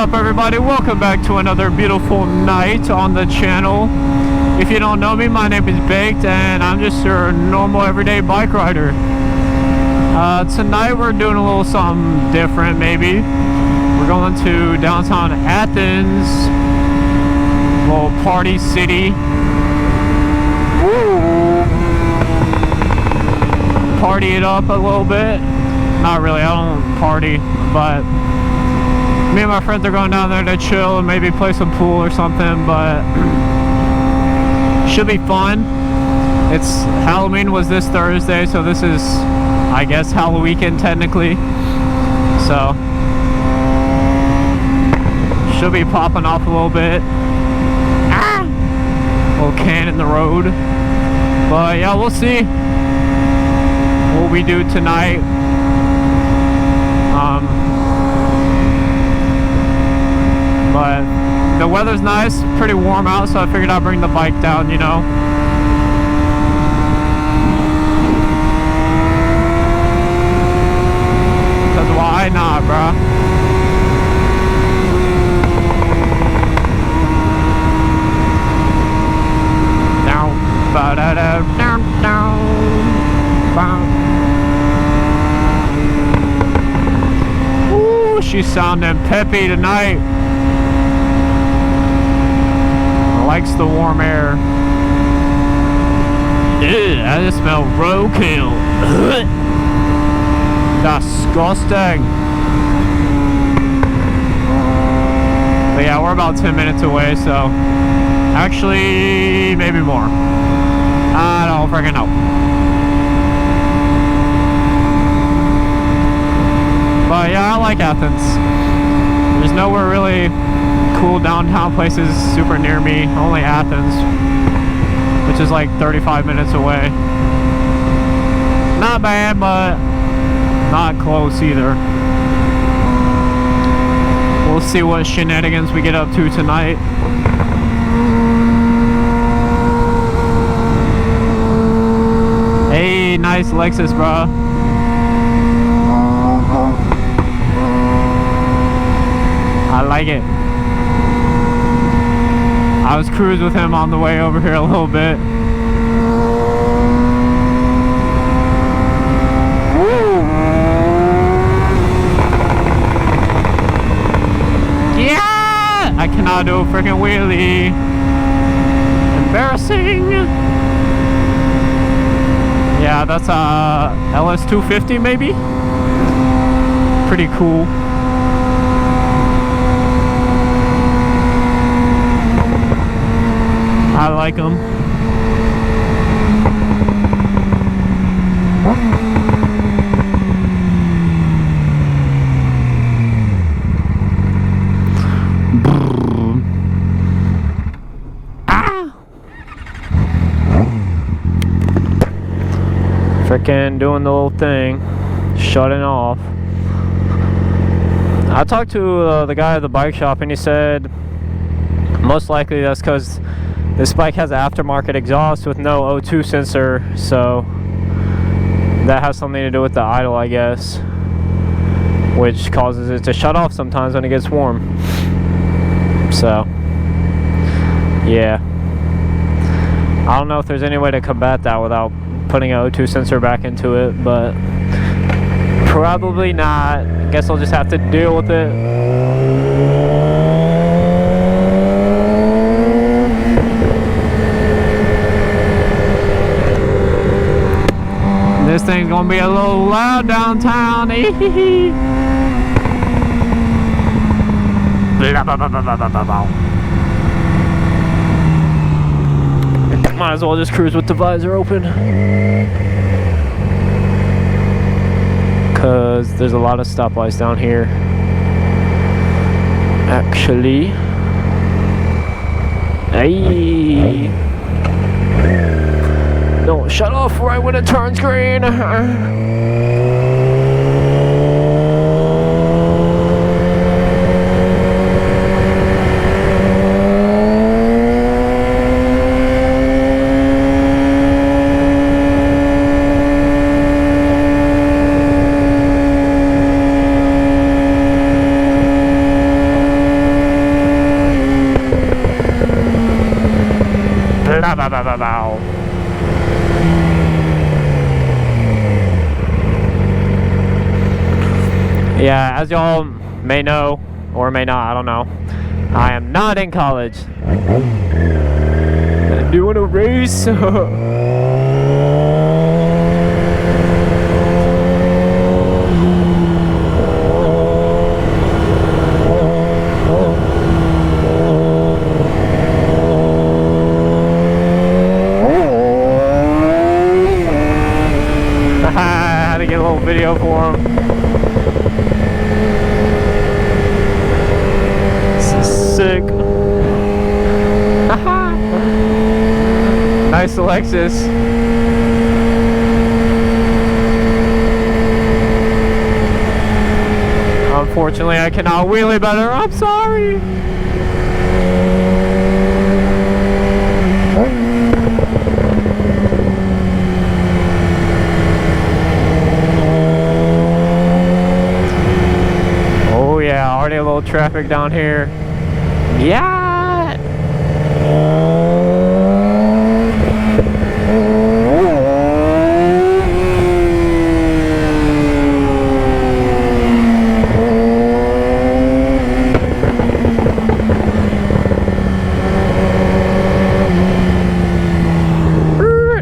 up, everybody? Welcome back to another beautiful night on the channel. If you don't know me, my name is Baked and I'm just your normal everyday bike rider. Tonight we're doing a little something different, maybe. We're going to downtown Athens, little party city. Woo! Party it up a little bit. Not really, I don't party, but me and my friends are going down there to chill and maybe play some pool or something, but should be fun. It's Halloween was this Thursday, so this is, I guess, Halloween technically. So should be popping off a little bit. Little can in the road. But yeah, we'll see what we do tonight. But the weather's nice, pretty warm out, so I figured I'd bring the bike down, you know. Because why not, bruh? Down, ba-da-da, down, down, down. Ooh, she's sounding peppy tonight. Likes the warm air. Ew, I just smell roadkill. Disgusting. But yeah, we're about 10 minutes away, so actually maybe more. I don't freaking know. But yeah, I like Athens. There's nowhere really cool downtown places super near me, only Athens, which is like 35 minutes away. Not bad, but not close either. We'll see what shenanigans we get up to tonight. Hey, nice Lexus, bro. I like it. I was cruising with him on the way over here a little bit. Woo! Yeah! I cannot do a freaking wheelie. Embarrassing. Yeah, that's a LS250 maybe. Pretty cool. I like them. Frickin' doing the little thing, shutting off. I talked to the guy at the bike shop and he said most likely that's because this bike has an aftermarket exhaust with no O2 sensor, so that has something to do with the idle, I guess, which causes it to shut off sometimes when it gets warm. So yeah, I don't know if there's any way to combat that without putting an O2 sensor back into it, but probably not. I guess I'll just have to deal with it. This thing's gonna be a little loud downtown. Might as well just cruise with the visor open, cause there's a lot of stoplights down here. Actually, hey. Don't shut off right when it turns green. bow. Yeah, as y'all may know, or may not, I don't know, I am not in college. I'm doing a race. I had to get a little video for him. Sick. Nice Alexis. Unfortunately, I cannot wheelie better. I'm sorry. Oh yeah, already a little traffic down here. Yeah.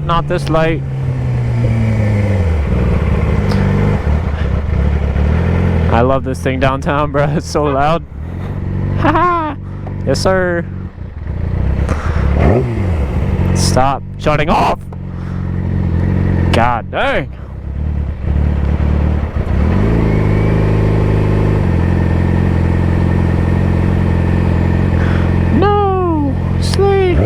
Not this light. I love this thing downtown, bro. It's so loud. Haha. Yes, sir. Stop shutting off. God dang. No, sleep.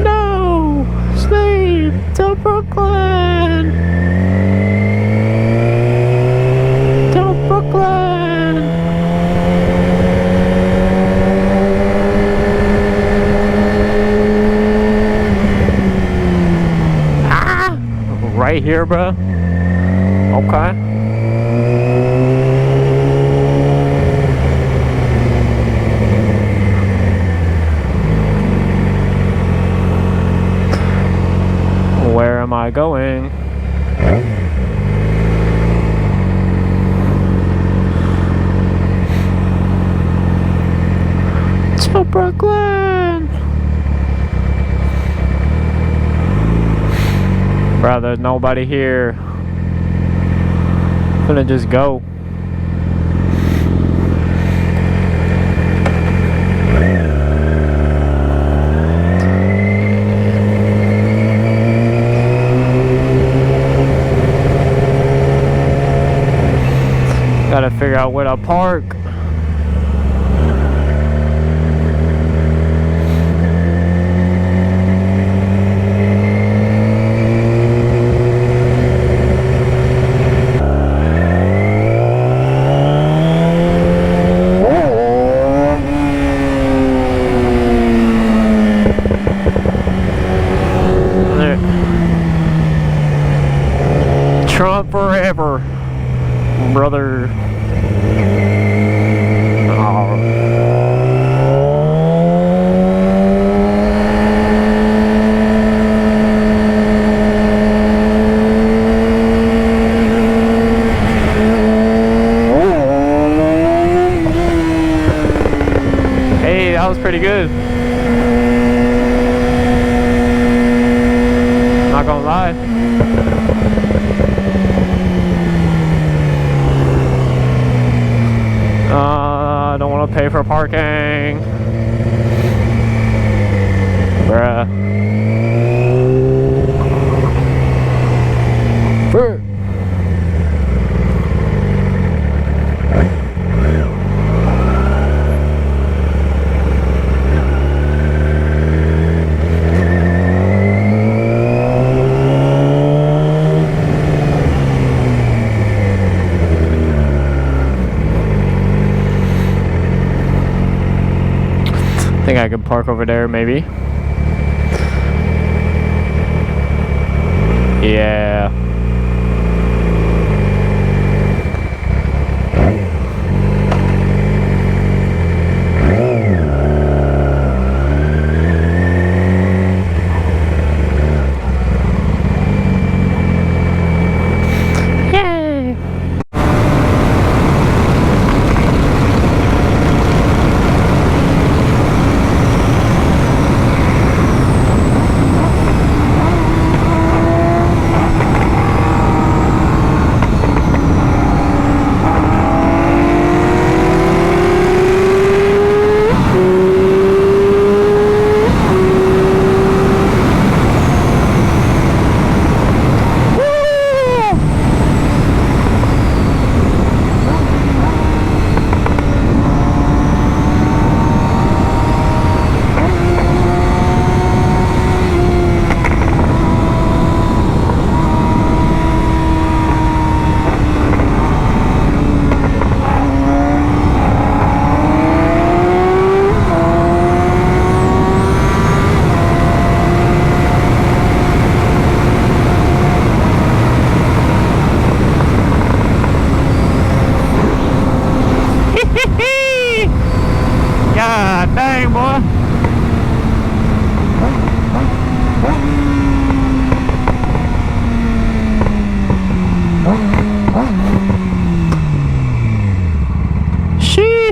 No, sleep to Brooklyn. To Brooklyn. Right here, bro. Okay. Where am I going? To Brooklyn. Bro, there's nobody here. I'm gonna just go. Gotta figure out where to park. Trump forever, brother. Hey, that was pretty good. Not gonna lie. I don't want to pay for parking. Bruh. I think I could park over there, maybe. Yeah.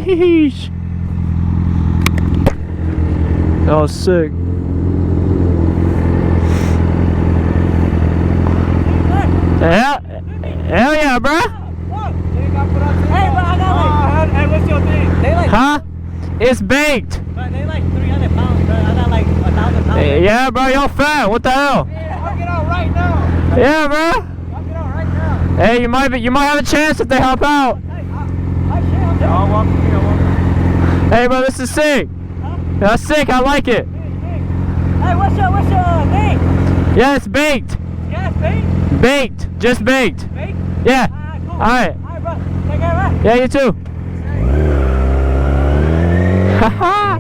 Sheesh. That was sick. Yeah. Hell yeah, bro. Hey, but I got like, hey, what's your thing? They like, Huh? It's baked. but they like 300 pounds, bro. I got like 1,000 pounds. Yeah, bro, you're fat. What the hell? Yeah, I'll get out right now. Yeah, bro. I'll get out right now. Hey, you might have a chance if they help out. I'll walk with me. Hey, bro, this is sick. Huh? That's sick. I like it. Hey, what's your name? Yeah, it's baked. Yeah, it's baked. Baked. Just baked. Baked? Yeah. Alright, cool. Alright. Alright, bro. Take care, man. Yeah, you too. Haha.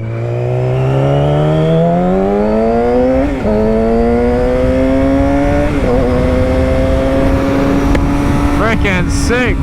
Freaking sick.